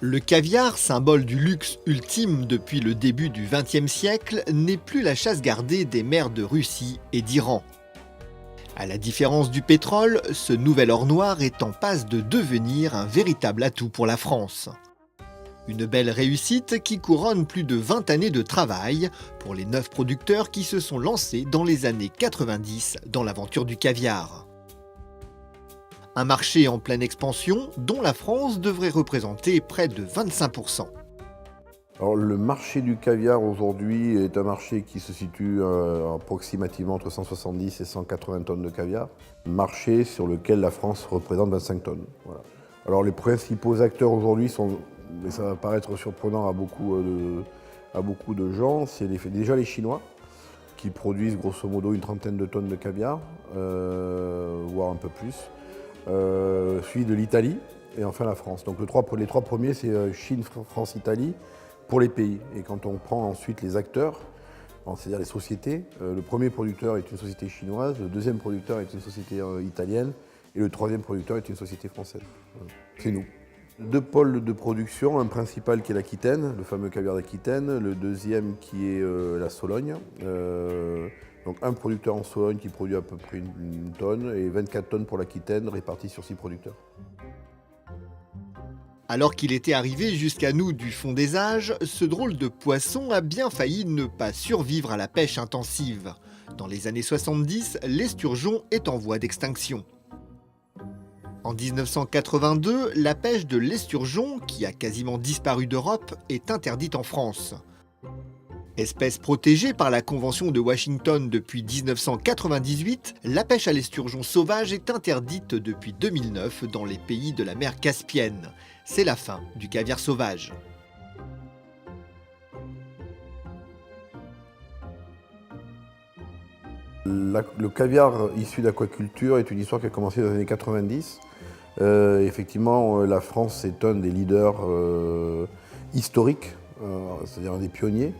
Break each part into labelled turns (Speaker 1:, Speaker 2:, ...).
Speaker 1: Le caviar, symbole du luxe ultime depuis le début du XXe siècle, n'est plus la chasse gardée des mers de Russie et d'Iran. À la différence du pétrole, ce nouvel or noir est en passe de devenir un véritable atout pour la France. Une belle réussite qui couronne plus de 20 années de travail pour les 9 producteurs qui se sont lancés dans les années 90 dans l'aventure du caviar. Un marché en pleine expansion dont la France devrait représenter près de 25%.
Speaker 2: Alors, le marché du caviar aujourd'hui est un marché qui se situe approximativement entre 170 et 180 tonnes de caviar. Marché sur lequel la France représente 25 tonnes. Voilà. Alors les principaux acteurs aujourd'hui sont, mais ça va paraître surprenant à beaucoup de gens, c'est déjà les Chinois qui produisent grosso modo une trentaine de tonnes de caviar, voire un peu plus. Suivi de l'Italie et enfin la France. Donc les trois premiers, c'est Chine, France, Italie pour les pays. Et quand on prend ensuite les acteurs, c'est-à-dire les sociétés, le premier producteur est une société chinoise, le deuxième producteur est une société italienne et le troisième producteur est une société française. C'est nous. Deux pôles de production, un principal qui est l'Aquitaine, le fameux caviar d'Aquitaine, le deuxième qui est la Sologne. Donc un producteur en Sologne qui produit à peu près une tonne et 24 tonnes pour l'Aquitaine réparties sur 6 producteurs.
Speaker 1: Alors qu'il était arrivé jusqu'à nous du fond des âges, ce drôle de poisson a bien failli ne pas survivre à la pêche intensive. Dans les années 70, l'esturgeon est en voie d'extinction. En 1982, la pêche de l'esturgeon, qui a quasiment disparu d'Europe, est interdite en France. Espèce protégée par la Convention de Washington depuis 1998, la pêche à l'esturgeon sauvage est interdite depuis 2009 dans les pays de la mer Caspienne. C'est la fin du caviar sauvage.
Speaker 2: Le caviar issu d'aquaculture est une histoire qui a commencé dans les années 90. Effectivement, la France est un des leaders historiques, c'est-à-dire un des pionniers.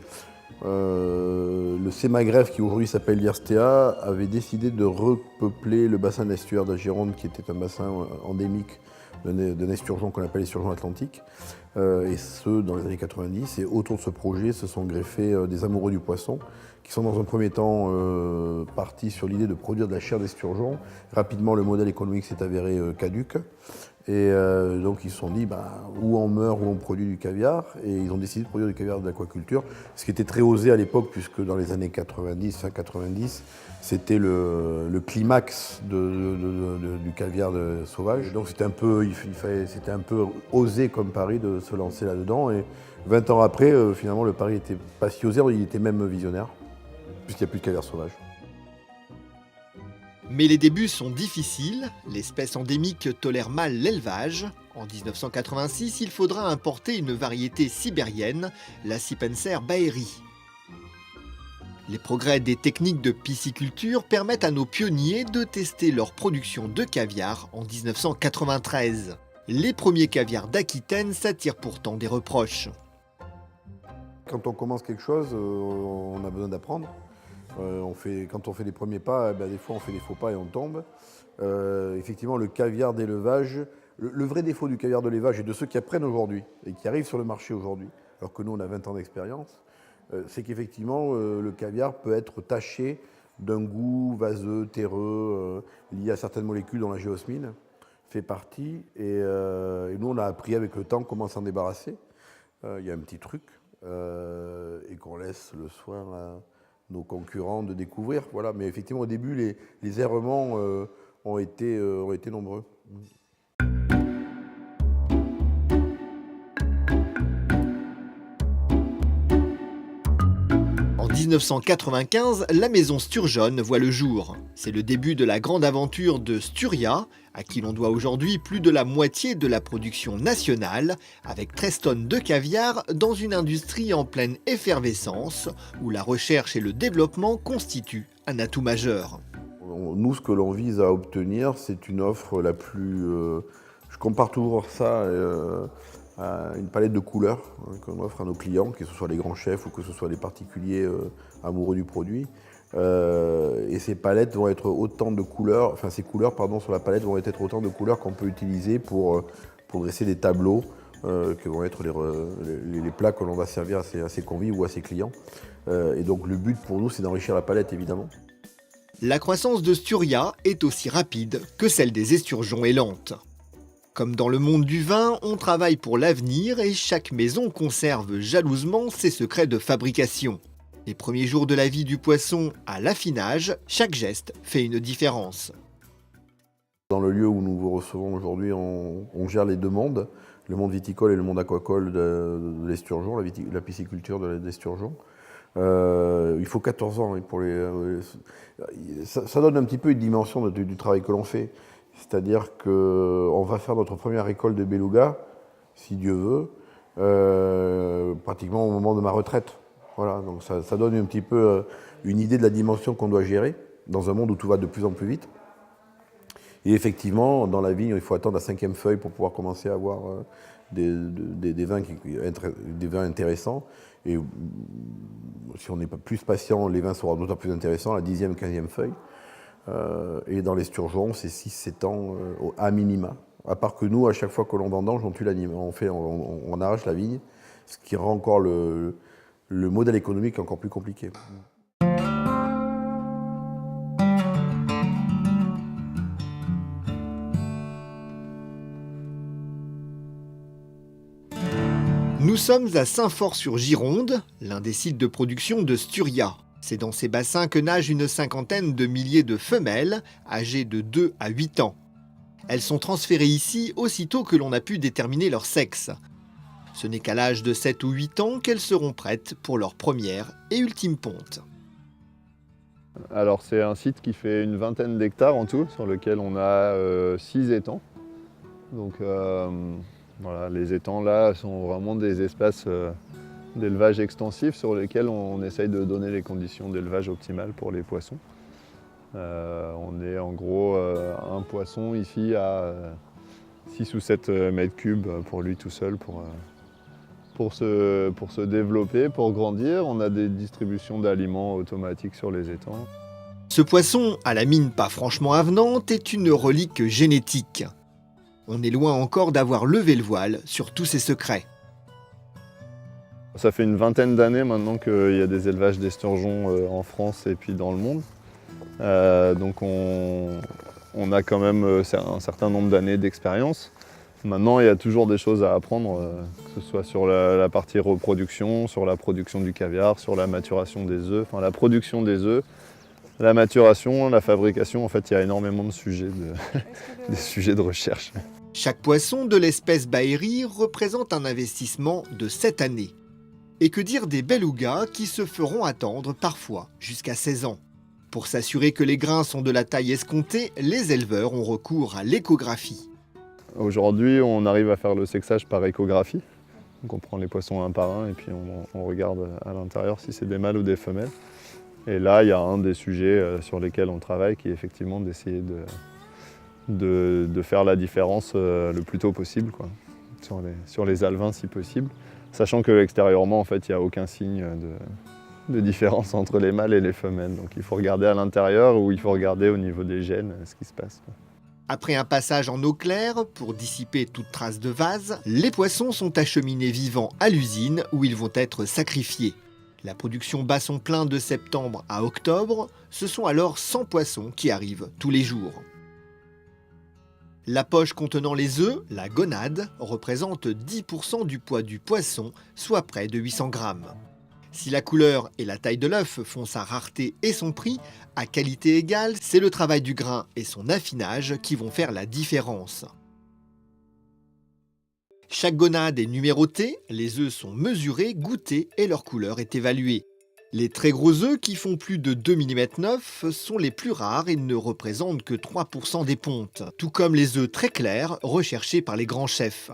Speaker 2: Le Sémagref, qui aujourd'hui s'appelle l'IRSTEA, avait décidé de repeupler le bassin de l'estuaire de la Gironde, qui était un bassin endémique d'un esturgeon qu'on appelle l'esturgeon atlantique, et ce, dans les années 90. Et autour de ce projet se sont greffés des amoureux du poisson, qui sont dans un premier temps partis sur l'idée de produire de la chair d'esturgeon. Rapidement, le modèle économique s'est avéré caduc. Et donc ils se sont dit, ou on meurt ou on produit du caviar. Et ils ont décidé de produire du caviar de l'aquaculture, ce qui était très osé à l'époque, puisque dans les années 90, fin 90, c'était le climax du caviar sauvage. Donc c'était un peu osé comme pari de se lancer là-dedans. Et 20 ans après, finalement, le pari n'était pas si osé, il était même visionnaire, puisqu'il n'y a plus de caviar sauvage.
Speaker 1: Mais les débuts sont difficiles, l'espèce endémique tolère mal l'élevage. En 1986, il faudra importer une variété sibérienne, la Sipenser baeri. Les progrès des techniques de pisciculture permettent à nos pionniers de tester leur production de caviar en 1993. Les premiers caviars d'Aquitaine s'attirent pourtant des reproches.
Speaker 2: Quand on commence quelque chose, on a besoin d'apprendre. Quand on fait les premiers pas, des fois on fait des faux pas et on tombe. Effectivement, le caviar d'élevage, le vrai défaut du caviar de l'élevage et de ceux qui apprennent aujourd'hui et qui arrivent sur le marché aujourd'hui, alors que nous on a 20 ans d'expérience, c'est qu'effectivement le caviar peut être taché d'un goût vaseux, terreux, lié à certaines molécules dont la géosmine fait partie. Et nous on a appris avec le temps comment s'en débarrasser. Il y a un petit truc et qu'on laisse le soin à nos concurrents de découvrir. Voilà. Mais effectivement, au début, les errements ont été nombreux.
Speaker 1: En 1995, la maison Sturgeon voit le jour. C'est le début de la grande aventure de Sturia, à qui l'on doit aujourd'hui plus de la moitié de la production nationale, avec 13 tonnes de caviar dans une industrie en pleine effervescence, où la recherche et le développement constituent un atout majeur.
Speaker 2: Nous, ce que l'on vise à obtenir, c'est une offre la plus... je compare toujours ça à une palette de couleurs qu'on offre à nos clients, que ce soit les grands chefs ou que ce soit les particuliers amoureux du produit. Et ces palettes vont être autant de couleurs, enfin ces couleurs, pardon, sur la palette vont être autant de couleurs qu'on peut utiliser pour dresser des tableaux que vont être les plats que l'on va servir à ses convives ou à ses clients. Et donc le but pour nous, c'est d'enrichir la palette, évidemment.
Speaker 1: La croissance de Sturia est aussi rapide que celle des esturgeons est lente. Comme dans le monde du vin, on travaille pour l'avenir et chaque maison conserve jalousement ses secrets de fabrication. Les premiers jours de la vie du poisson à l'affinage, chaque geste fait une différence.
Speaker 2: Dans le lieu où nous vous recevons aujourd'hui, on gère les deux mondes, le monde viticole et le monde aquacole de l'esturgeon, la pisciculture de l'esturgeon. Il faut 14 ans pour ça donne un petit peu une dimension du travail que l'on fait. C'est-à-dire qu'on va faire notre première récolte de beluga, si Dieu veut, pratiquement au moment de ma retraite. Voilà, donc ça donne un petit peu une idée de la dimension qu'on doit gérer dans un monde où tout va de plus en plus vite. Et effectivement, dans la vigne, il faut attendre la 5e feuille pour pouvoir commencer à avoir des vins intéressants. Et si on n'est pas plus patient, les vins seront d'autant plus intéressants à la 10e, 15e feuille. Et dans l'esturgeon, c'est 6-7 ans à minima. À part que nous, à chaque fois que l'on vendange, on tue l'animal, on arrache la vigne, ce qui rend encore le modèle économique encore plus compliqué.
Speaker 1: Nous sommes à Saint-Fort-sur-Gironde, l'un des sites de production de Sturia. C'est dans ces bassins que nagent une cinquantaine de milliers de femelles, âgées de 2 à 8 ans. Elles sont transférées ici aussitôt que l'on a pu déterminer leur sexe. Ce n'est qu'à l'âge de 7 ou 8 ans qu'elles seront prêtes pour leur première et ultime ponte.
Speaker 3: Alors c'est un site qui fait une vingtaine d'hectares en tout, sur lequel on a 6 étangs. Donc voilà, les étangs là sont vraiment des espaces d'élevage extensif sur lesquels on essaye de donner les conditions d'élevage optimales pour les poissons. On est en gros un poisson ici à 6 ou 7 mètres cubes pour lui tout seul pour se développer, pour grandir. On a des distributions d'aliments automatiques sur les étangs.
Speaker 1: Ce poisson, à la mine pas franchement avenante, est une relique génétique. On est loin encore d'avoir levé le voile sur tous ses secrets.
Speaker 3: Ça fait une vingtaine d'années maintenant qu'il y a des élevages d'esturgeons en France et puis dans le monde. Donc on a quand même un certain nombre d'années d'expérience. Maintenant, il y a toujours des choses à apprendre, que ce soit sur la partie reproduction, sur la production du caviar, sur la maturation des œufs, enfin la production des œufs, la maturation, la fabrication. En fait, il y a énormément de sujets, des sujets de recherche.
Speaker 1: Chaque poisson de l'espèce Baéry représente un investissement de 7 années. Et que dire des belugas qui se feront attendre parfois jusqu'à 16 ans. Pour s'assurer que les grains sont de la taille escomptée, les éleveurs ont recours à l'échographie.
Speaker 3: Aujourd'hui, on arrive à faire le sexage par échographie. Donc on prend les poissons un par un et puis on regarde à l'intérieur si c'est des mâles ou des femelles. Et là, il y a un des sujets sur lesquels on travaille qui est effectivement d'essayer de faire la différence le plus tôt possible, quoi, sur les alevins si possible. Sachant que extérieurement, en fait, il n'y a aucun signe de différence entre les mâles et les femelles. Donc il faut regarder à l'intérieur ou il faut regarder au niveau des gènes ce qui se passe.
Speaker 1: Après un passage en eau claire, pour dissiper toute trace de vase, les poissons sont acheminés vivants à l'usine où ils vont être sacrifiés. La production bat son plein de septembre à octobre, ce sont alors 100 poissons qui arrivent tous les jours. La poche contenant les œufs, la gonade, représente 10% du poids du poisson, soit près de 800 grammes. Si la couleur et la taille de l'œuf font sa rareté et son prix, à qualité égale, c'est le travail du grain et son affinage qui vont faire la différence. Chaque gonade est numérotée, les œufs sont mesurés, goûtés et leur couleur est évaluée. Les très gros œufs, qui font plus de 2 mm 9, sont les plus rares et ne représentent que 3% des pontes, tout comme les œufs très clairs recherchés par les grands chefs.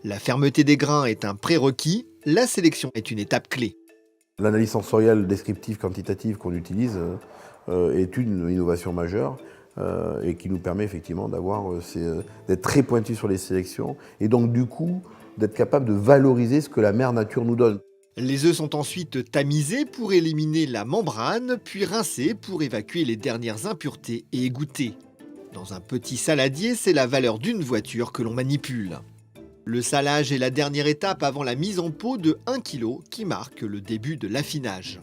Speaker 1: La fermeté des grains est un prérequis, la sélection est une étape clé.
Speaker 2: L'analyse sensorielle descriptive quantitative qu'on utilise est une innovation majeure et qui nous permet effectivement d'être très pointu sur les sélections et donc du coup d'être capable de valoriser ce que la mère nature nous donne.
Speaker 1: Les œufs sont ensuite tamisés pour éliminer la membrane, puis rincés pour évacuer les dernières impuretés et égoutter. Dans un petit saladier, c'est la valeur d'une voiture que l'on manipule. Le salage est la dernière étape avant la mise en pot de 1 kg qui marque le début de l'affinage.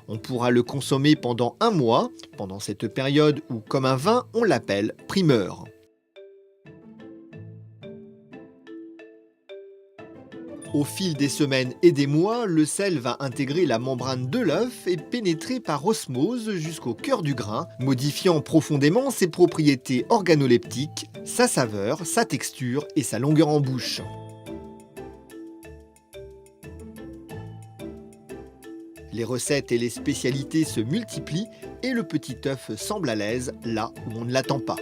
Speaker 1: On pourra le consommer pendant 1 mois, pendant cette période où, comme un vin, on l'appelle primeur. Au fil des semaines et des mois, le sel va intégrer la membrane de l'œuf et pénétrer par osmose jusqu'au cœur du grain, modifiant profondément ses propriétés organoleptiques, sa saveur, sa texture et sa longueur en bouche. Les recettes et les spécialités se multiplient et le petit œuf semble à l'aise là où on ne l'attend pas.